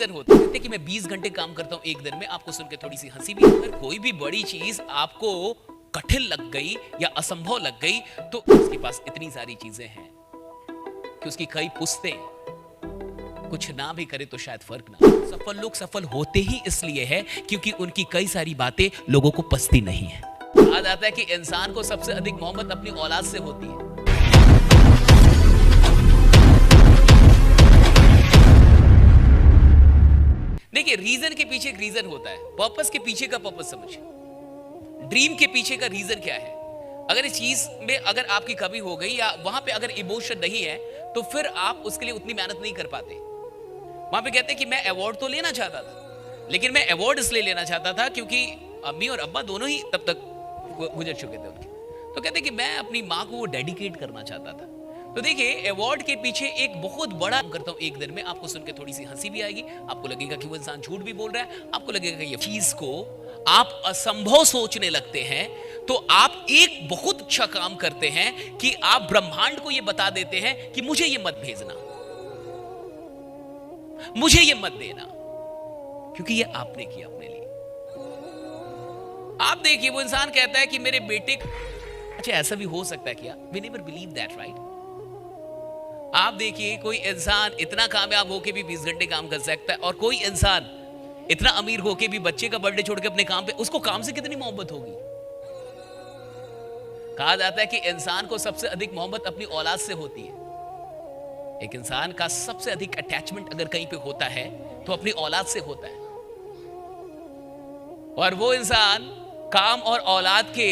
Reason होता है कि मैं 20 घंटे काम करता हूं एक दिन में। आपको सुन के थोड़ी सी हंसी भी, अगर कोई भी बड़ी चीज आपको कठिन लग गई या असंभव लग गई तो उसके पास इतनी सारी चीजें हैं कि उसकी कई पुश्तें कुछ ना भी करे तो शायद फर्क ना। सफल लोग सफल होते ही इसलिए है क्योंकि उनकी कई सारी बातें लोगों को पसंद नहीं है। कहा जाता है कि इंसान को सबसे अधिक मोहब्बत अपनी औलाद से होती है। देखिए, रीजन के पीछे एक रीजन होता है, पर्पस के पीछे का पर्पस समझिए, ड्रीम के पीछे का रीजन क्या है। अगर इस चीज में अगर आपकी कमी हो गई या वहां पे अगर इमोशन नहीं है तो फिर आप उसके लिए उतनी मेहनत नहीं कर पाते। वहां पे कहते हैं कि मैं अवार्ड तो लेना चाहता था, लेकिन मैं अवार्ड इसलिए लेना चाहता था क्योंकि अम्मी और अब्बा दोनों ही तब तक गुजर चुके थे उनके। तो कहते हैं कि मैं अपनी माँ को वो डेडिकेट करना चाहता था। तो देखिए, अवार्ड के पीछे एक बहुत बड़ा करता हूं एक दिन में। आपको सुन के थोड़ी सी हंसी भी आएगी, आपको लगेगा कि वो इंसान झूठ भी बोल रहा है, आपको लगेगा कि ये चीज को आप असंभव सोचने लगते हैं तो आप एक बहुत अच्छा काम करते हैं कि आप ब्रह्मांड को ये बता देते हैं कि मुझे ये मत भेजना, मुझे ये मत देना, क्योंकि ये आपने किया अपने लिए। आप देखिए, वो इंसान कहता है कि मेरे बेटे, अच्छा ऐसा भी हो सकता है क्या? We never believe that, right? आप देखिए, कोई इंसान इतना कामयाब होके भी 20 घंटे काम कर सकता है और कोई इंसान इतना अमीर होके भी बच्चे का बर्थडे छोड़ के अपने काम पे, उसको काम से कितनी मोहब्बत होगी। कहा जाता है कि इंसान को सबसे अधिक मोहब्बत अपनी औलाद से होती है। एक इंसान का सबसे अधिक अटैचमेंट अगर कहीं पे होता है तो अपनी औलाद से होता है, और वो इंसान काम और औलाद के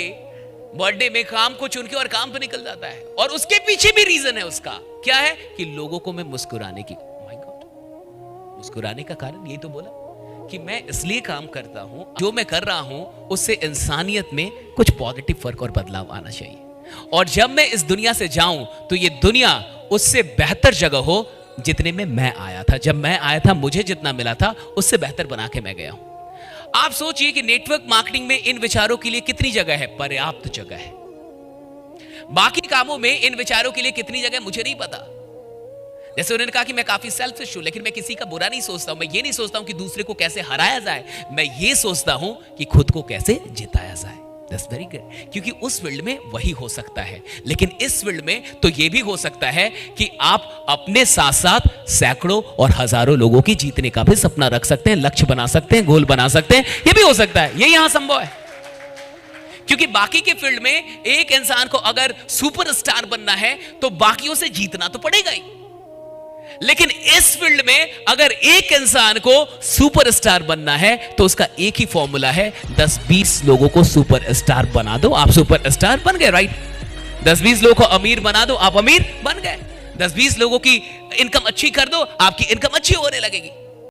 बर्थडे में काम को चुन के और काम पे निकल जाता है। और उसके पीछे भी रीजन है उसका, क्या है कि लोगों को मैं मुस्कुराने की, माय गॉड, मुस्कुराने का कारण यही तो बोला कि मैं इसलिए काम करता हूं, जो मैं कर रहा हूं उससे इंसानियत में कुछ पॉजिटिव फर्क और बदलाव आना चाहिए। और जब मैं इस दुनिया से जाऊं तो ये दुनिया उससे बेहतर जगह हो जितने में मैं आया था। जब मैं आया था मुझे जितना मिला था उससे बेहतर बना के मैं गया हूं। आप सोचिए कि नेटवर्क मार्केटिंग में इन विचारों के लिए कितनी जगह है? पर्याप्त जगह है। बाकी कामों में इन विचारों के लिए कितनी जगह है मुझे नहीं पता। जैसे उन्होंने कहा कि मैं काफी सेल्फिश हूं, लेकिन मैं किसी का बुरा नहीं सोचता हूं। मैं ये नहीं सोचता हूं कि दूसरे को कैसे हराया जाए, मैं ये सोचता हूं कि खुद को कैसे जिताया जाए। That's very good, क्योंकि उस फील्ड में वही हो सकता है, लेकिन इस फील्ड में तो ये भी हो सकता है कि आप अपने साथ साथ सैकड़ों और हजारों लोगों की जीतने का भी सपना रख सकते हैं, लक्ष्य बना सकते हैं, गोल बना सकते हैं। ये भी हो सकता है, ये यहां संभव है। क्योंकि बाकी के फील्ड में एक इंसान को अगर सुपरस्टार बनना है तो बाकियों से जीतना तो पड़ेगा ही, लेकिन इस फील्ड में अगर एक इंसान को सुपरस्टार बनना है तो उसका एक ही फॉर्मूला है, 10-20 लोगों को सुपरस्टार बना दो, आप सुपरस्टार बन गए, राइट? 10-20 लोगों को अमीर बना दो, आप अमीर बन गए। 10-20 लोगों की इनकम अच्छी कर दो, आपकी इनकम अच्छी होने लगेगी।